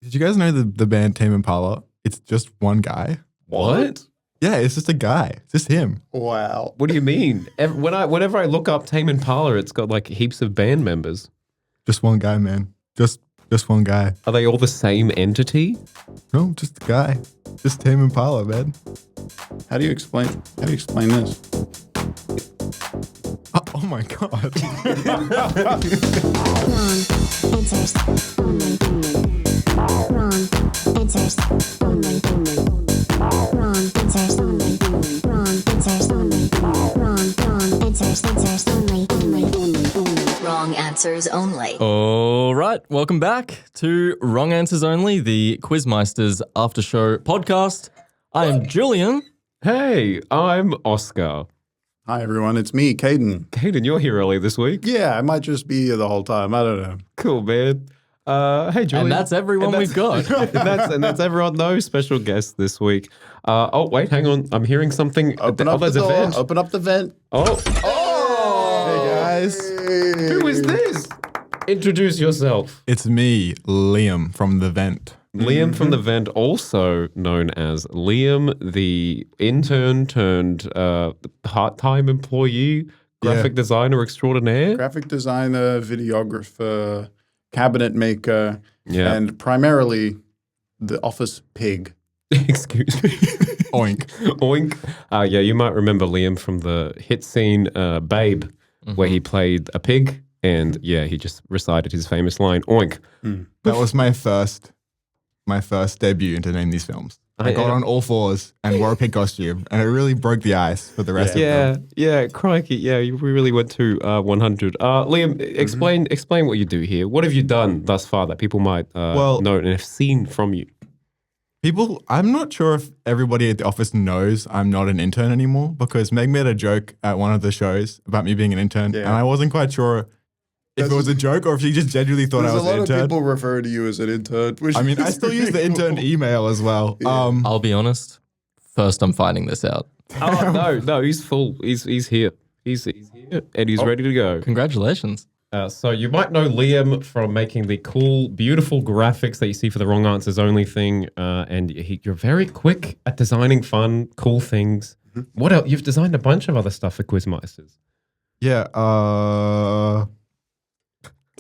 Did you guys know the band Tame Impala? It's just one guy. What? Yeah, it's just a guy. It's just him. Wow. What do you mean? Whenever I look up Tame Impala, it's got like heaps of band members. Just one guy, man. Just one guy. Are they all the same entity? No, just a guy. Just Tame Impala, man. How do you explain this? Oh my god. Wrong answers only. Wrong answers only. Wrong answers only. Wrong answers only. Wrong answers only. All right, welcome back to Wrong Answers Only, the Quizmeisters After Show podcast. I am Julian. Hey, I'm Oscar. Hi, everyone. It's me, Caden. Caden, you're here early this week. Yeah, I might just be here the whole time. I don't know. Cool, man. Hey, Julian. And that's everyone we've got. and that's everyone. No special guests this week. Oh, wait, hang on. I'm hearing something. Open up the there's a door. vent. Open up the vent. Oh, Hey guys. who is this? Introduce yourself. It's me, Liam from The Vent. Liam from the vent, also known as Liam, the intern turned part-time employee, graphic designer extraordinaire. Graphic designer, videographer, cabinet maker, Yeah. and primarily the office pig. Excuse me. Oink. Oink. Yeah, you might remember Liam from the hit scene Babe, where he played a pig, and yeah, he just recited his famous line, oink. That was my first debut into name these films. I got on all fours and wore a pig costume, and it really broke the ice for the rest of them. Yeah, crikey. Yeah, we really went to 100. Liam, explain what you do here. What have you done thus far that people might know and have seen from you? People, I'm not sure if everybody at the office knows I'm not an intern anymore, because Meg made a joke at one of the shows about me being an intern, and I wasn't quite sure if it was a joke or if she just genuinely thought I was an intern. There's a lot of people refer to you as an intern. Which I mean, I is still use the really intern cool. email as well. I'll be honest. First, I'm finding this out. Oh, no, he's full. He's here. He's here and he's ready to go. Congratulations. So you might know Liam from making the cool, beautiful graphics that you see for the Wrong Answers Only thing. And you're very quick at designing fun, cool things. What else? You've designed a bunch of other stuff for Quizmeisters. Yeah,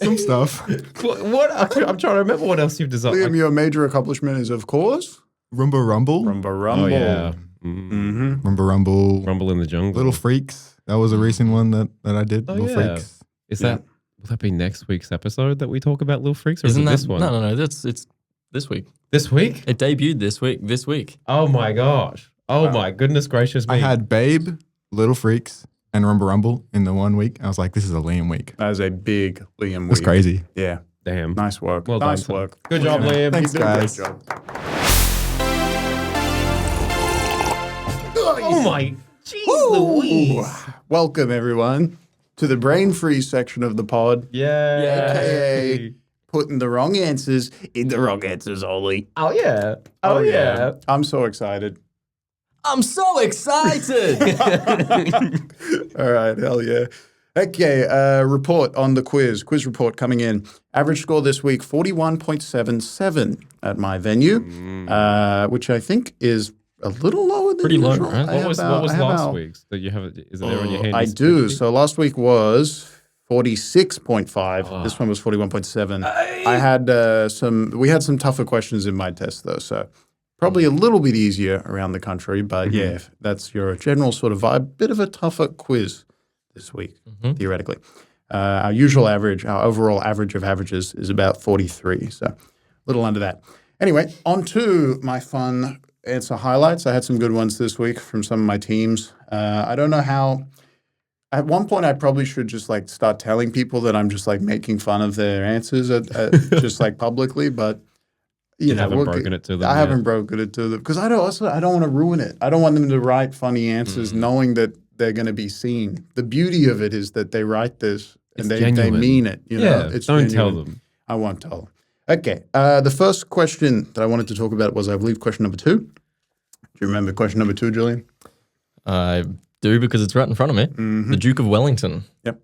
some stuff. What? I'm trying to remember what else you've designed. Liam, your major accomplishment is, of course, Rumba Rumble. Rumba Rumble. Oh, yeah. Rumba Rumble. Rumble in the Jungle. Little Freaks. That was a recent one that I did. Little Freaks. Is that, will that be next week's episode that we talk about Little Freaks? Or Isn't is it that this one? No. It's this week. This week? It debuted this week. Oh my gosh. Oh my goodness gracious me. I had Babe, Little Freaks, and Rumba Rumble in the 1 week. I was like, this is a Liam week. That is a big Liam week. That's crazy. Yeah. Damn. Nice work. Well nice done. work. Good job, Liam. Thanks, You did a great guys. job. Oh my. Jeez Louise. Welcome, everyone, to the brain-free section of the pod. Yeah. AKA putting the wrong answers in the wrong answers only. Oh yeah. Oh yeah. I'm so excited. I'm so excited. All right, hell yeah. Okay, report on the quiz. Quiz report coming in. Average score this week, 41.77 at my venue, which I think is a little lower than Pretty low, usual. right? What was last week's? That you have it? Is it there on your hand? I do. So last week was 46.5. This one was 41.7. I had we had some tougher questions in my test though, so probably a little bit easier around the country, but yeah, that's your general sort of vibe. Bit of a tougher quiz this week, theoretically. Our usual average, our overall average of averages is about 43, so a little under that. Anyway, on to my fun answer highlights. I had some good ones this week from some of my teams. I don't know how. At one point, I probably should just like start telling people that I'm just like making fun of their answers just like publicly, but You haven't broken it to them. I haven't broken it to them because I don't want to ruin it. I don't want them to write funny answers knowing that they're going to be seen. The beauty of it is that they write this and they mean it. You know, it's don't tell genuine. them. I won't tell them. Okay. The first question that I wanted to talk about was, I believe, question number 2. Do you remember question number 2, Julian? I do, because it's right in front of me. The Duke of Wellington. Yep.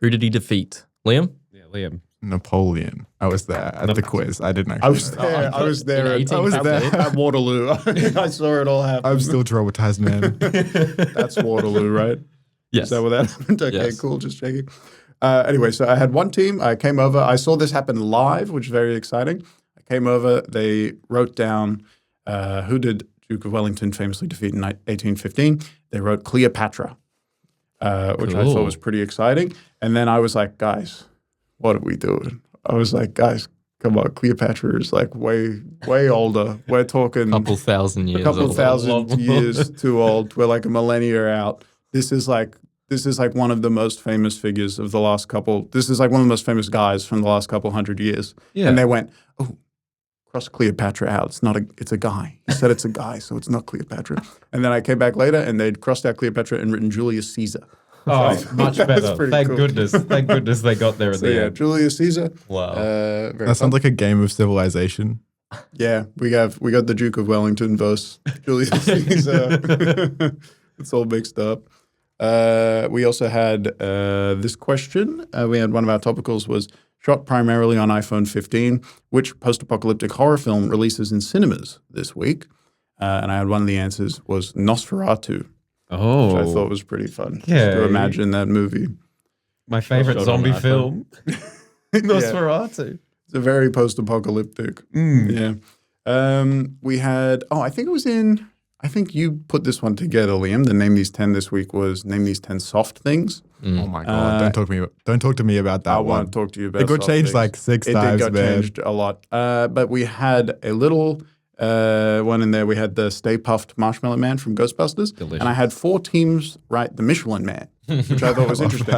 Who did he defeat? Liam? Yeah, Liam. Napoleon. I was there at the quiz. I didn't actually. I was know. there. I was there. In I was there 1858? at Waterloo. I saw it all happen. I'm still traumatized, man. That's Waterloo, right? Yes. Is that what that happened? Okay, Yes. cool. Just checking. Anyway, so I had one team. I came over. I saw this happen live, which is very exciting. I came over. They wrote down who did Duke of Wellington famously defeat in 1815. They wrote Cleopatra, which I thought Cool. was pretty exciting. And then I was like, guys, what are we doing? I was like, guys, come on. Cleopatra is like way, way older. We're talking Couple thousand years. a couple old. thousand years too old. We're like a millennia out. This is like one of the most famous figures of the last couple. This is like one of the most famous guys from the last couple hundred years. Yeah. And they went, oh, cross Cleopatra out. It's a guy. He said it's a guy, so it's not Cleopatra. And then I came back later and they'd crossed out Cleopatra and written Julius Caesar. Oh, much That was better. pretty Thank cool. goodness. Thank goodness they got there at So the yeah, end. Julius Caesar. Wow. Very That fun. sounds like a game of civilization. Yeah, we got the Duke of Wellington versus Julius Caesar. It's all mixed up. We also had this question. We had one of our topicals was shot primarily on iPhone 15. Which post-apocalyptic horror film releases in cinemas this week? And I had one of the answers was Nosferatu, Oh, which I thought was pretty fun. Just Okay. to imagine that movie. my favorite Shot on zombie iPhone. film. Nosferatu. It's a very post-apocalyptic. Yeah. We had, I think you put this one together, Liam. The Name These 10 this week was Name These 10 Soft Things. Oh my god! Don't talk to me about that I one. won't talk to you about It got soft changed things. like 6 It times, got man. changed a lot. But we had a little one in there. We had the Stay Puffed Marshmallow Man from Ghostbusters. Delicious. And I had 4 teams write the Michelin Man, which I thought was interesting.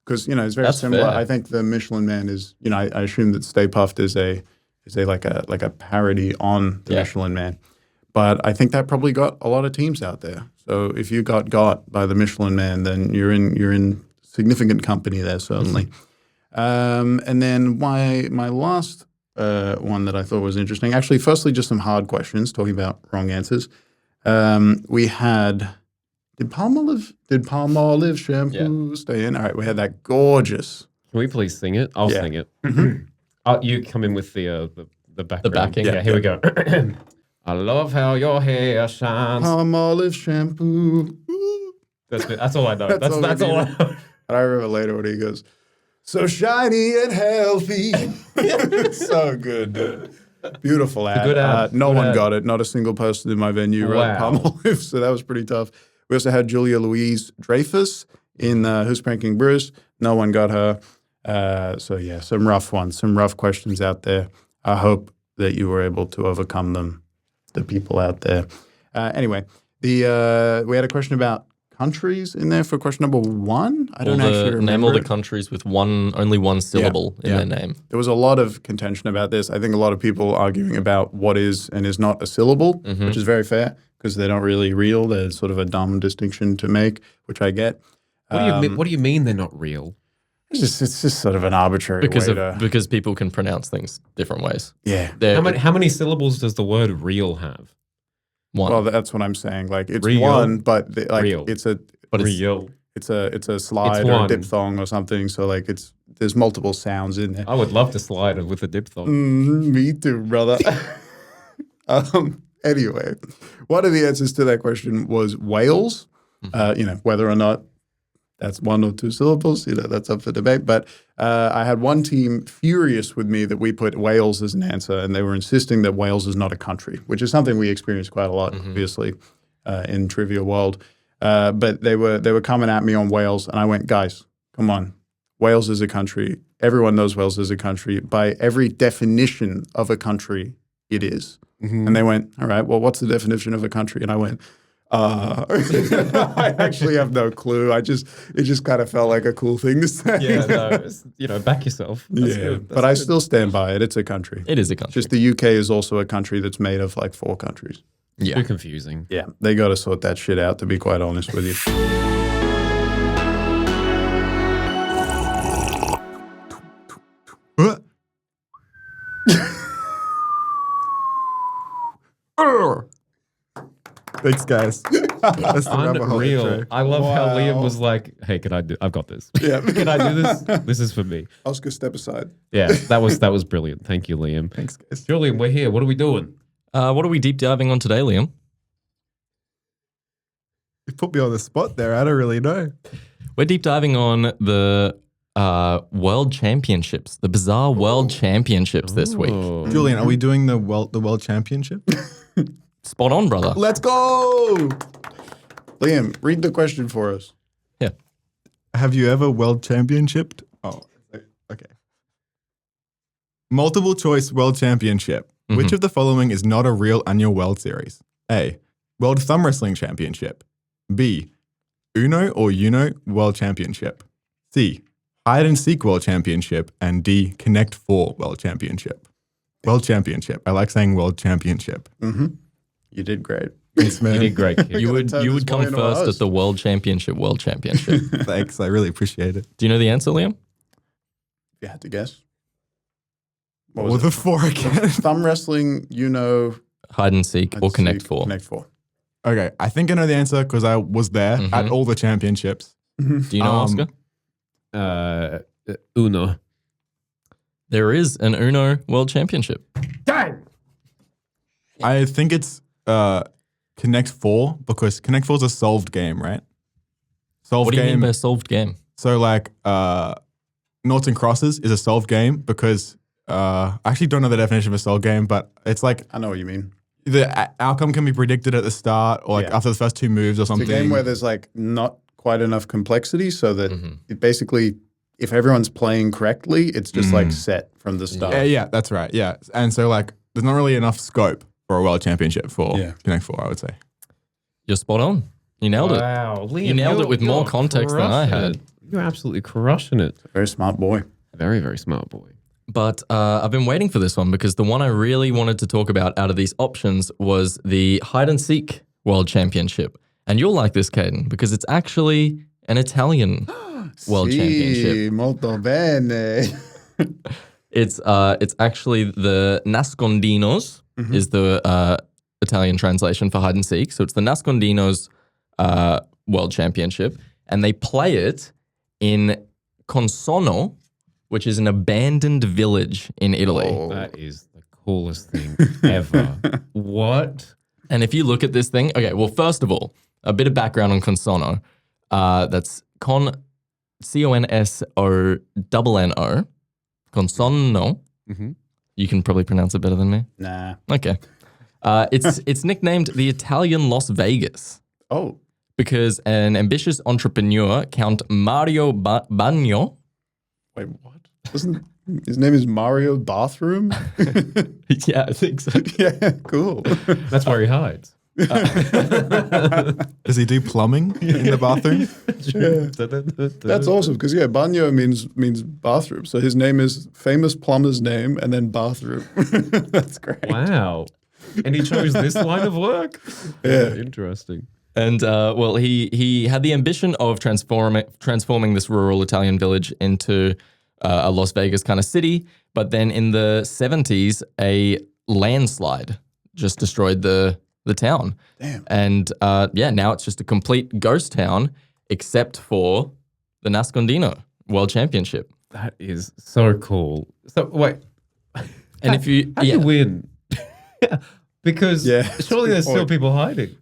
Because, it's very That's similar. fair. I think the Michelin Man is, I assume that Stay Puffed is a like a parody on the Yeah. Michelin Man. But I think that probably got a lot of teams out there. So if you got by the Michelin Man, then you're in significant company there, certainly. And then my last one that I thought was interesting, actually, firstly, just some hard questions, talking about wrong answers. We had, did Palmolive shampoo stay in? All right, we had that gorgeous. Can we please sing it? I'll Yeah. sing it. You come in with the background. backing? Yeah, here we go. I love how your hair shines. Palmolive shampoo. That's it. That's all I know. That's all we That's all I needed. know. And I remember later when he goes, so shiny and healthy. So good, dude. Beautiful ad. good ad. No Good one ad. got it. Not a single person in my venue wrote Wow. Palmolive, so that was pretty tough. We also had Julia Louise Dreyfus in Who's Pranking Bruce. No one got her. So yeah, some rough ones, some rough questions out there. I hope that you were able to overcome them, the people out there. Anyway, we had a question about countries in there for question number 1. I don't actually remember. Name all the it. countries with only one syllable in yeah. their name. There was a lot of contention about this. I think a lot of people arguing about what is and is not a syllable, which is very fair because they're not really real. They're sort of a dumb distinction to make, which I get. What do you mean they're not real? It's just sort of an arbitrary way to. Because people can pronounce things different ways. Yeah. How many syllables does the word real have? One. Well, that's what I'm saying. Like it's Real. one, but Real. it's a but it's, Real. it's a slide It's or a one. diphthong or something. So like there's multiple sounds in there. I would love to slide it with a diphthong. Me too, brother. Anyway, one of the answers to that question was Wales. Whether or not that's 1 or 2 syllables, that's up for debate. But I had one team furious with me that we put Wales as an answer, and they were insisting that Wales is not a country, which is something we experience quite a lot, obviously, in Trivia World. But they were coming at me on Wales, and I went, guys, come on. Wales is a country. Everyone knows Wales is a country. By every definition of a country, it is. And they went, all right, well, what's the definition of a country? And I went, I actually have no clue. It just kind of felt like a cool thing to say. Yeah, no, back yourself. That's good. But I still stand by it. It's a country. it is a country. Just the UK is also a country that's made of like 4 countries. yeah. Too confusing. Yeah, they got to sort that shit out, to be quite honest with you. Thanks, guys. That's the rabbit hole Unreal. intro. I love how Wow. Liam was like, "Hey, can I do? I've got this. Yeah. Can I do this? This is for me." Oscar, step aside. Yeah, that was brilliant. Thank you, Liam. Thanks, guys. Julian, we're here. What are we doing? What are we deep diving on today, Liam? You put me on the spot there. I don't really know. We're deep diving on the World Championships, the bizarre World Championships this week. Oh. Julian, are we doing the world championship? Spot on, brother. Let's go! Liam, read the question for us. Yeah. Have you ever world championshiped? Oh, okay. Multiple choice world championship. Which of the following is not a real annual World Series? A. World Thumb Wrestling Championship. B. Uno or Uno World Championship. C. Hide and Seek World Championship. And D. Connect 4 World Championship. World Championship. I like saying World Championship. You did great. Thanks, You man. did great, kid. You would turn this come boy into first us. at the World Championship. Thanks. I really appreciate it. Do you know the answer, Liam? You had to guess. What were the 4 again? Thumb wrestling, Hide and Seek or Connect 4. Connect 4. Okay, I think I know the answer because I was there at all the championships. Do you know, Oscar? Uno. There is an Uno World Championship. I think it's Connect 4 because Connect 4 is a solved game, right? Solved What do you game. mean by a solved game? So like Noughts and Crosses is a solved game because I actually don't know the definition of a solved game, but it's like I know what you mean. the outcome can be predicted at the start or like Yeah. after the first 2 moves or It's something. a game where there's like not quite enough complexity so that it basically, if everyone's playing correctly, it's just like set from the start. Yeah, that's right. Yeah. And so like there's not really enough scope for a world championship for Connect 4, I would say. You're spot on. You nailed it. Wow, Liam, You nailed it with more you're context than I crushing had. it. You're absolutely crushing it. Very smart boy. Very, very smart boy. But I've been waiting for this one because the one I really wanted to talk about out of these options was the Hide and Seek World Championship. And you'll like this, Caden, because it's actually an Italian World Championship. Molto bene. It's actually the Nascondinos is the Italian translation for hide and seek. So it's the Nascondinos World Championship, and they play it in Consono, which is an abandoned village in Italy. That is the coolest thing ever. What? And if you look at this thing, okay, well, first of all, a bit of background on Consono. That's C-O-N-S-O-N-N-O. Consono. You can probably pronounce it better than me. Nah. Okay. It's nicknamed the Italian Las Vegas Oh. because an ambitious entrepreneur, Count Mario Bagno, Wait, what? Doesn't his name is Mario Bathroom? yeah, I think so. Yeah, cool. That's where he hides. Does he do plumbing in the bathroom? That's awesome because bagno means bathroom. So his name is famous plumber's name and then bathroom. That's great. Wow. And he chose this line of work? Yeah. Interesting. And well, he had the ambition of transforming this rural Italian village into a Las Vegas kind of city. But then in the 70s, a landslide just destroyed the town. Damn. And now it's just a complete ghost town except for the Nascondino World Championship. That is so cool. So wait, And if you how do you win? Because Yeah. surely there's still people hiding.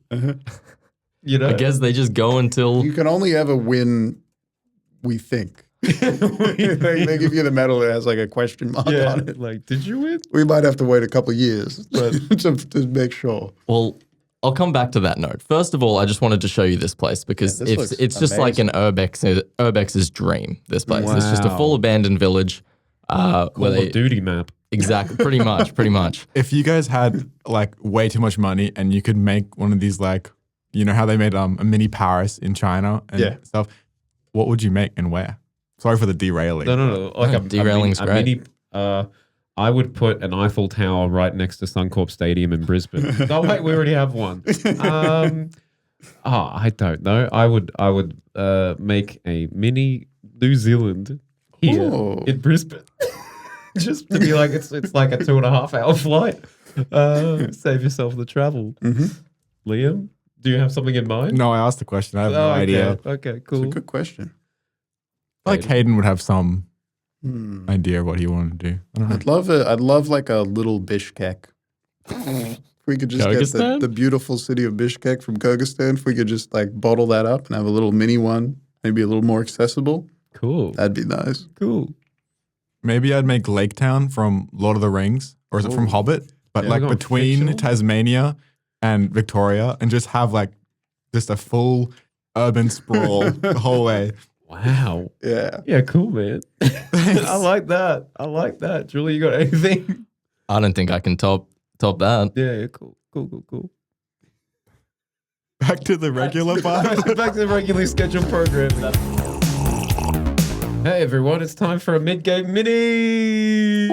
You know? I guess they just go until You can only ever win, we think. they give you the medal that has like a question mark Yeah. on it. Like, did you win? We might have to wait a couple of years but to make sure. well, I'll come back to that note. First of all, I just wanted to show you this place because Yeah, this looks it's just like an urbex's dream. This place, it's just a Wow. full abandoned village. Where Call they of Duty map. exactly pretty much. If you guys had like way too much money and you could make one of these like, you know how they made a mini Paris in China and stuff, what would you make and where? Sorry for the derailing. No. Like Derailing's a great. mini, I would put an Eiffel Tower right next to Suncorp Stadium in Brisbane. Oh wait, we already have one. I don't know. I would make a mini New Zealand here Oh. in Brisbane, just to be like it's like a 2.5 hour flight. Save yourself the travel. Liam, Do you have something in mind? No, I asked the question. I have no idea. Okay, It's a cool. good question. I like Hayden would have some Hmm. idea of what he wanted to do. I don't know. I'd love like a little Bishkek. If we could just get Kyrgyzstan? the beautiful city of Bishkek from Kyrgyzstan, if we could just like bottle that up and have a little mini one, maybe a little more accessible, Cool. that'd be nice. Cool. Maybe I'd make Lake Town from Lord of the Rings, or is it from Ooh. Hobbit? But Yeah. like We're going between fictional? Tasmania and Victoria, and just have like just a full urban sprawl the whole way. Wow. Yeah. Yeah, cool, man. I like that. I like that. Julie, you got anything? I don't think I can top that. Yeah, cool. Cool. Back to the regular part. Back to the regularly scheduled programming. Hey everyone, it's time for a mid-game mini.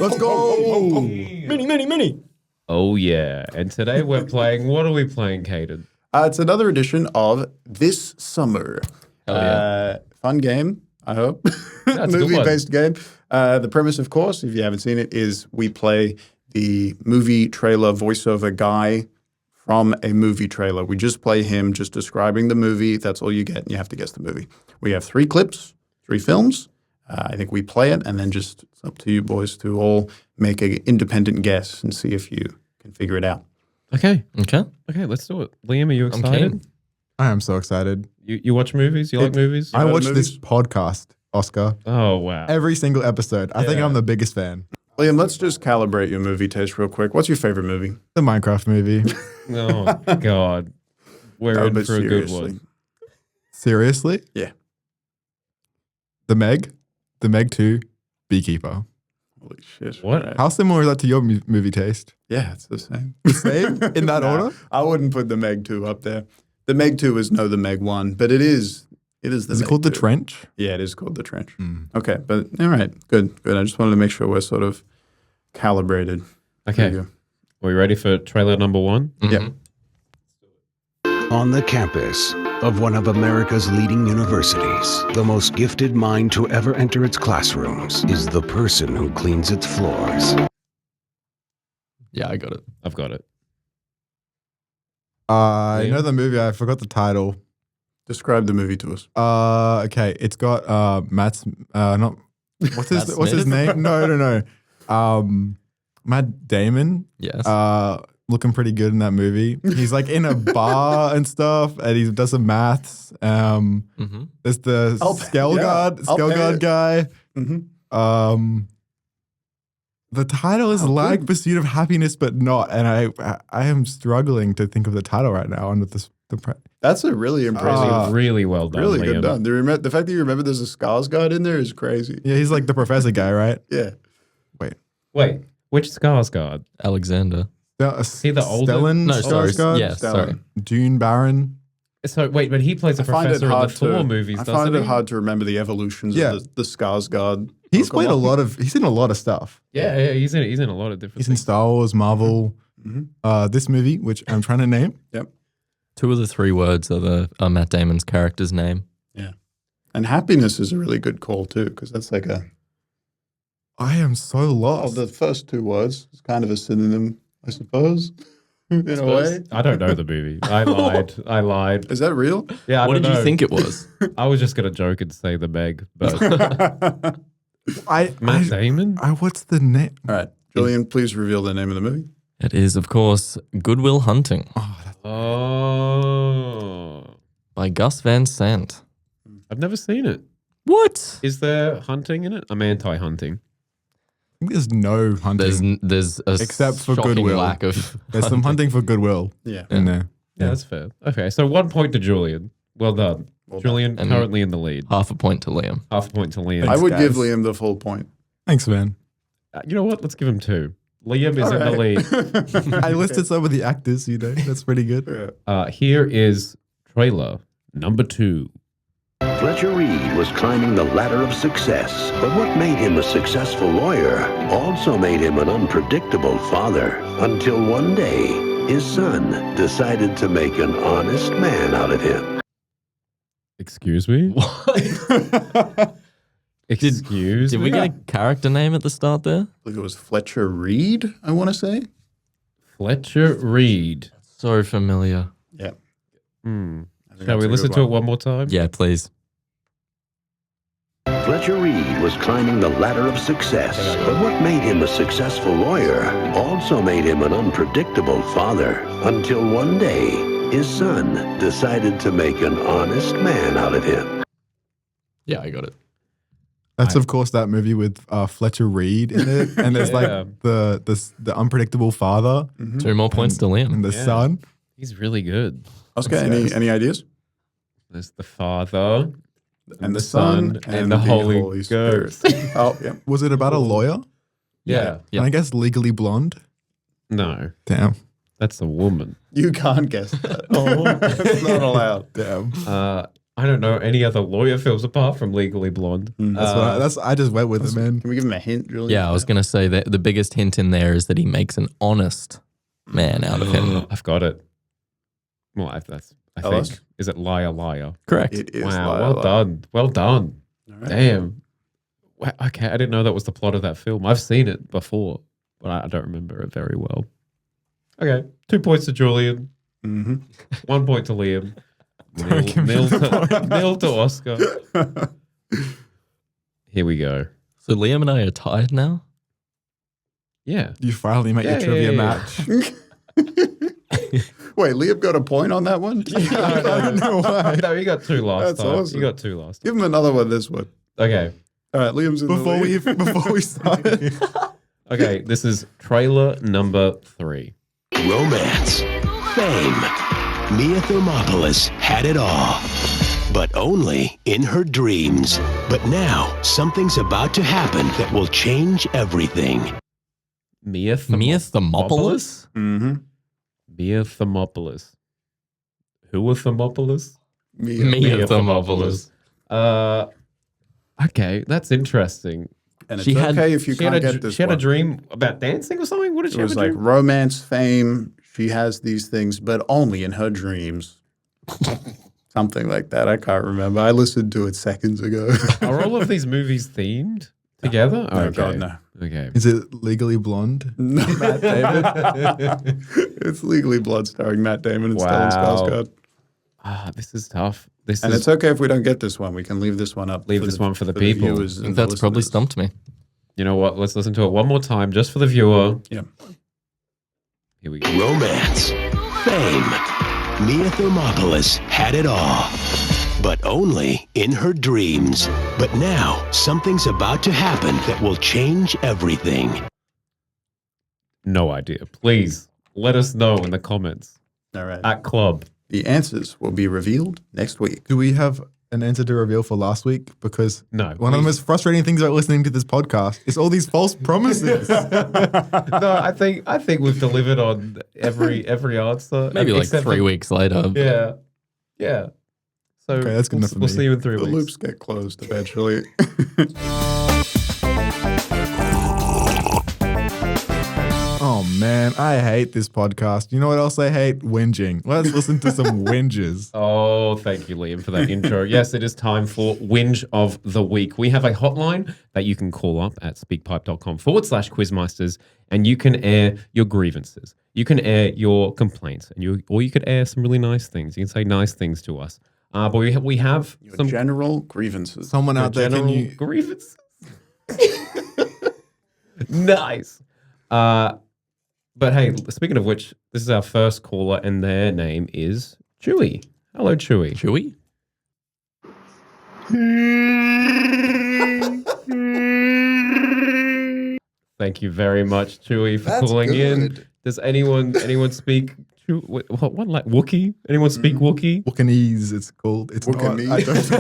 Let's go. Mini. Oh yeah, and today we're playing. What are we playing, Caden? It's another edition of This Summer. Hell yeah. Fun game, I hope. That's a good one. Movie-based game. The premise, of course, if you haven't seen it, is we play the movie trailer voiceover guy from a movie trailer. We just play him just describing the movie. That's all you get, and you have to guess the movie. We have 3 clips, 3 films. I think we play it, and then just it's up to you boys to all make an independent guess and see if you can figure it out. Okay, Okay. let's do it. Liam, are you I'm excited? keen. I am so excited. You watch movies? You like movies? I know the watch this movies? podcast, Oscar, Oh wow. every single episode. I think Yeah. I'm the biggest fan. Liam, let's just calibrate your movie taste real quick. What's your favorite movie? The Minecraft movie. Oh God, we're No, in but for a good seriously. one. Seriously? Yeah. The Meg 2, Beekeeper. Holy shit. What? How similar is that to your movie taste? Yeah, it's the same. Same? In that Nah, order? I wouldn't put the Meg 2 up there. The Meg 2 is the Meg 1, but it is the Is it Meg called The 2. Trench? Yeah, it is called The Trench. Mm. Okay, but all right, good. I just wanted to make sure we're sort of calibrated. Okay, There you are we ready for trailer number 1? Yeah. On the campus of one of America's leading universities, the most gifted mind to ever enter its classrooms is the person who cleans its floors. Yeah, I got it. I've got it. I Liam? know the movie. I forgot the title. Describe the movie to us. Okay. It's got Matt's not what's his Matt what's his Smith? name? No. Matt Damon. Yes. Looking pretty good in that movie. He's like in a bar and stuff, and he does some maths. Mm-hmm. There's the I'll pay Skullguard it. guy. Mm-hmm. The title is like good. Pursuit of Happiness, but not. And I am struggling to think of the title right now under the That's a really impressive. Really well done, really Liam. good done. The fact that you remember there's a Skarsgård in there is crazy. Yeah, he's like the professor guy, right? Yeah. Wait, which Skarsgård? Alexander. he the older- Stellan No, sorry. Skarsgård? Yeah, sorry. Dune Baron. So wait, but he plays a I find it professor in the hard Thor to. movies, I doesn't find it he? hard to remember the evolutions Yeah. of the Skarsgård. He's Pokemon. played a lot of. He's in a lot of stuff. Yeah, he's in a lot of different He's in things. Star Wars, Marvel. Mhm. This movie, which I'm trying to name. 2 of the 3 words are Matt Damon's character's name. And happiness is a really good call too, because that's like a. I am so Oh, lost. the first 2 words is kind of a synonym, I suppose, in a way. I don't know the movie. I lied. Is that real? Yeah, I What don't did you know. think it was? I was just gonna joke and say the Meg, but I Matt Damon. what's the name? All right, Julian, please reveal the name of the movie. It is, of course, Good Will Hunting Oh, by Gus Van Sant. I've never seen it. What? Is there hunting in it? I'm anti-hunting. I think there's no hunting. There's a Except for shocking Goodwill. lack of There's some hunting for goodwill Yeah. in there. Yeah, that's fair. Okay, so 1 point to Julian. Well done. Well done. Julian And- currently in the lead. half a point to Liam. Half a point to Liam. I would guys. give Liam the full point. Thanks, man. You know what? Let's give him 2. Liam is All in the right. lead. I listed some of the actors. That's pretty good. Yeah. Here is trailer number 2. Fletcher Reed was climbing the ladder of success, but what made him a successful lawyer also made him an unpredictable father, until one day his son decided to make an honest man out of him. Excuse me? Excuse Did me? we get a character name at the start there? I believe it was Fletcher Reed, I want to say. Fletcher Reed. So familiar. Yeah. Hmm. I think Shall that's we a listen good to it one. one more time? Yeah, please. Fletcher Reed was climbing the ladder of success, but what made him a successful lawyer also made him an unpredictable father, until one day his son decided to make an honest man out of him. Yeah, I got it. That's of course that movie with Fletcher Reed in it, and there's Yeah. like the unpredictable father 2 more points to Liam. and the Yeah. son. He's really good. Oscar, any ideas? There's the Father, And the Son and the Holy Spirit. Ghost. Oh, yeah. Was it about a lawyer? Yeah. Yeah. And I guess Legally Blonde. No, Damn. that's a woman. You can't guess that. It's not allowed. Damn. I don't know any other lawyer films apart from Legally Blonde. I just went with it, man. Can we give him a hint, Julian? Yeah, I was going to say that the biggest hint in there is that he makes an honest man out of him. I've got it. Well, I Tell think. us. Is it Liar Liar? Correct. It is. Wow, Liar, well Liar. done. Well done. All right. Damn. Okay, I didn't know that was the plot of that film. I've seen it before, but I don't remember it very well. Okay, 2 points to Julian, Mm-hmm. 1 point to Liam, Don't give me nil the point. nil to Oscar. Here we go. So Liam and I are tied now? Yeah. You finally make Yeah, your trivia yeah, match. Wait, Liam got a point on that one? No, you got 2 last That's time. awesome. You got 2 last time. Give him another one this one. Okay. All right, Liam's in Before the lead. before we start. Okay, this is trailer number 3. Romance, fame. Mia Thermopolis had it all, but only in her dreams. But now, something's about to happen that will change everything. Mia Mia Thermopolis? Mm-hmm. Mia Thermopolis. Who are Thermopolis? Mia Thermopolis. Okay, that's interesting. And it's She had- okay if you She had, can't a, get this she had a one. dream about dancing or something? What did she It have was a like dream? romance, fame. She has these things, but only in her dreams. Something like that. I can't remember. I listened to it seconds ago. Are all of these movies themed together? Oh, God, no. Okay. Is it Legally Blonde? No, Matt Damon. It's Legally Blood starring Matt Damon and Stellan Wow. Skarsgård. This is tough. And it's okay if we don't get this one. We can leave this one up. Leave this one for the people. viewers I think and that's the probably listeners. stumped me. You know what? Let's listen to it one more time just for the viewer. Yeah. Here we go. Romance, fame. Mia Thermopolis had it all, but only in her dreams. But now, something's about to happen that will change everything. No idea. Please let us know in the comments All right. at Club. The answers will be revealed next week. Do we have an answer to reveal for last week? Because No. one of the most frustrating things about listening to this podcast is all these false promises. No, I think we've delivered on every answer. Maybe like except 3 for- weeks later. Yeah. Yeah. So Okay, that's good enough for we'll me. see you in 3 The weeks. loops get closed eventually. Oh man, I hate this podcast. You know what else I hate? Whinging. Let's listen to some whinges. Oh, thank you, Liam, for that intro. Yes, it is time for Whinge of the Week. We have a hotline that you can call up at speakpipe.com/quizmeisters, and you can air your grievances. You can air your complaints, or you could air some really nice things. You can say nice things to us. But we have Your some general grievances. Someone out there, can general you? grievances. Nice. But hey, speaking of which, this is our first caller, and their name is Chewy. Hello, Chewy. Chewy? Thank you very much, Chewy, for That's calling in. good. Does anyone speak what like Wookiee? Anyone speak Wookiee? Wookienese, it's called. It's not. Wookienese. I don't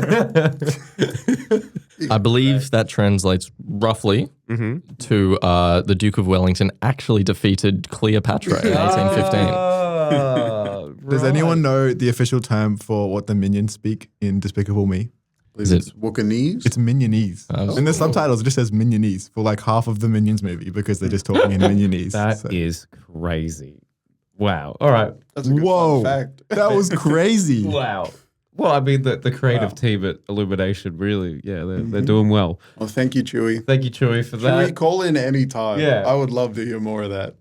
know. I believe that translates roughly Mm-hmm. to the Duke of Wellington actually defeated Cleopatra in 1815. Does anyone know the official term for what the minions speak in Despicable Me? Is it- It's Wookienese? It's Minionese. Oh. In the subtitles, it just says Minionese for like half of the Minions movie because they're just talking in Minionese. That is crazy. Wow. All right. That's a good Whoa. fun fact. That was crazy. Wow. Well, I mean, the creative team at Illumination really, yeah, they're doing well. Well, thank you, Chewy. Thank you, Chewy, for Chewy, that. call in anytime. Yeah. I would love to hear more of that.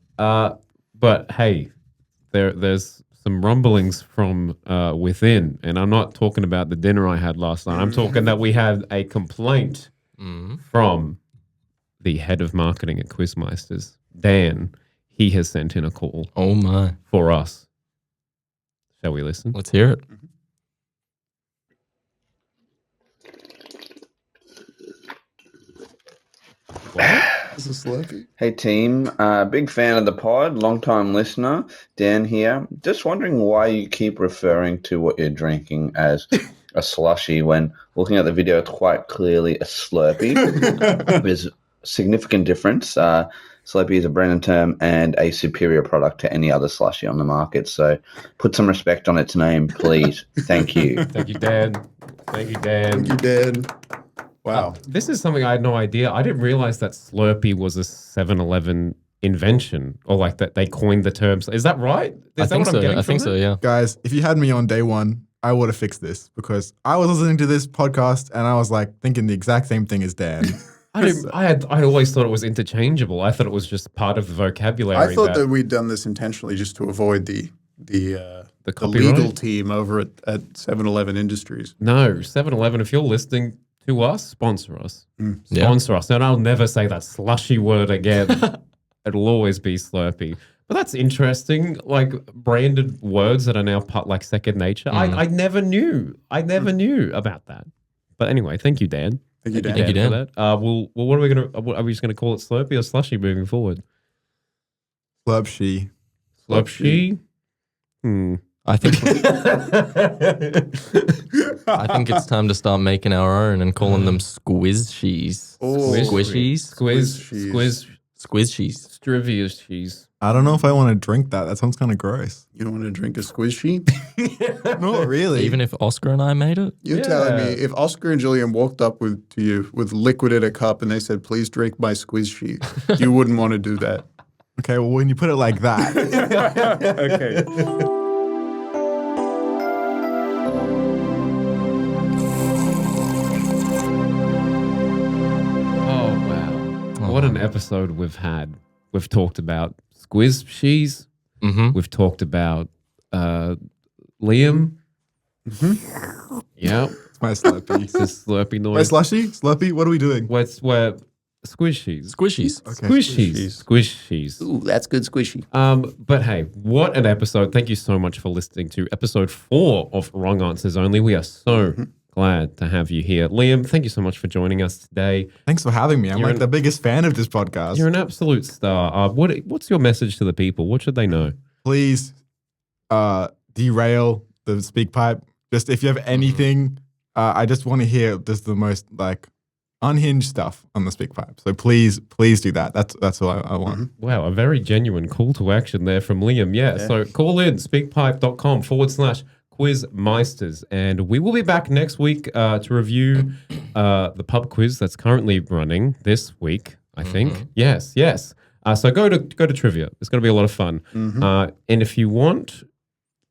But hey, there's some rumblings from within, and I'm not talking about the dinner I had last night. I'm talking that we had a complaint from the head of marketing at Quizmeisters, Dan. He has sent in a call. Oh my! For us. Shall we listen? Let's hear it. This is Slurpee. Hey team, big fan of the pod, long time listener, Dan here. Just wondering why you keep referring to what you're drinking as a slushy when looking at the video, it's quite clearly a Slurpee. There's a significant difference. Slurpee is a branded term and a superior product to any other slushy on the market. So put some respect on its name, please. Thank you. Thank you, Dan. Thank you, Dan. Thank you, Dan. Wow. This is something I had no idea. I didn't realize that Slurpee was a 7-Eleven invention, or like that they coined the terms. Is that right? Is that what I'm getting I think so, yeah. Guys, if you had me on day one, I would have fixed this because I was listening to this podcast and I was like thinking the exact same thing as Dan. I always thought it was interchangeable. I thought it was just part of the vocabulary. I thought that we'd done this intentionally just to avoid the legal team over at 7-Eleven Industries. No, 7-Eleven, if you're listening to us, sponsor us. Sponsor us. And I'll never say that slushy word again. It'll always be Slurpee. But that's interesting, like branded words that are now part like second nature. I never knew. I never knew about that. But anyway, thank you, Dan. Thank you, Dan. Thank you, Dan. For that. What are we gonna? Are we just gonna call it Slurpee or Slushy moving forward? Slurpshy. Slurpshy. I think it's time to start making our own and calling them squizshies. Squishies? Squizshies. Strivious cheese. I don't know if I want to drink that. That sounds kind of gross. You don't want to drink a squishy? Not really. Even if Oscar and I made it? You're telling me if Oscar and Julian walked up to you with liquid in a cup and they said, please drink my squishy, you wouldn't want to do that. Okay, well, when you put it like that. Okay. What an episode we've had. We've talked about squizshies. We've talked about Liam. Yeah. It's my Slurpee. It's a Slurpee noise. My slushy? Slurpee? What are we doing? We're squishies. Squishies. Okay. Squishies. Ooh, that's good squishy. But hey, what an episode. Thank you so much for listening to episode 4 of Wrong Answers Only. We are so glad to have you here. Liam, thank you so much for joining us today. Thanks for having me. I'm like the biggest fan of this podcast. You're an absolute star. What's your message to the people? What should they know? Please derail the speak pipe. Just if you have anything, I just want to hear just the most like unhinged stuff on the speak pipe. So please do that. That's all I want. Wow, a very genuine call to action there from Liam. Yeah. So call in speakpipe.com/Quizmeisters. And we will be back next week to review the pub quiz that's currently running this week, I think. Yes. So go to trivia. It's going to be a lot of fun. And if you want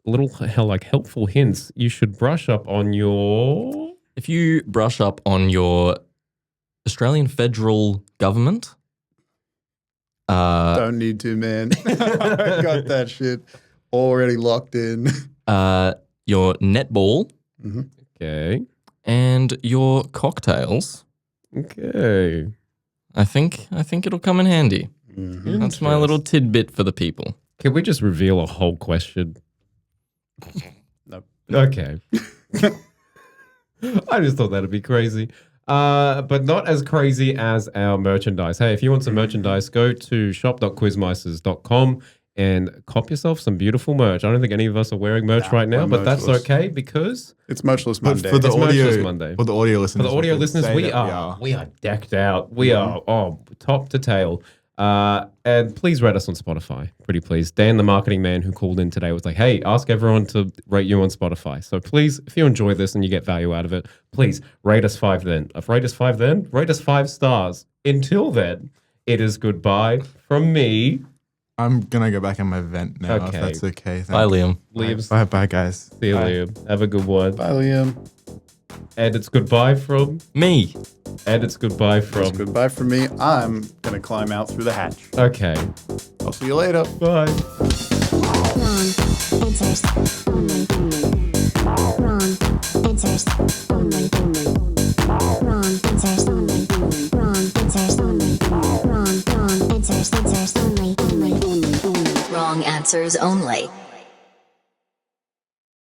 little helpful hints, you should brush up on your... If you brush up on your Australian federal government... Don't need to, man. I got that shit already locked in. Your netball. Okay. And your cocktails. Okay. I think it'll come in handy. That's my little tidbit for the people. Can we just reveal a whole question? Nope. Okay. I just thought that'd be crazy. But not as crazy as our merchandise. Hey, if you want some merchandise, go to shop.quizmeisters.com and cop yourself some beautiful merch. I don't think any of us are wearing merch right now, but that's okay because it's Merchless Monday. For the audio, Merchless Monday. For the audio listeners, we are decked out. We are top to tail. And please rate us on Spotify. Pretty please. Dan, the marketing man who called in today, was like, hey, ask everyone to rate you on Spotify. So please, if you enjoy this and you get value out of it, please rate us 5 then. Rate us 5 then? Rate us 5 stars. Until then, it is goodbye from me. I'm going to go back in my vent now, if that's okay. Thanks. Bye, Liam. Bye, guys. See you, Liam. Have a good one. Bye, Liam. And it's goodbye from... me. And it's goodbye from... It's goodbye from me. I'm going to climb out through the hatch. Okay. I'll see you later. Bye. Wrong answers only. Wrong answers only. Wrong answers only. Wrong answers only. Wrong answers only. Wrong answers only.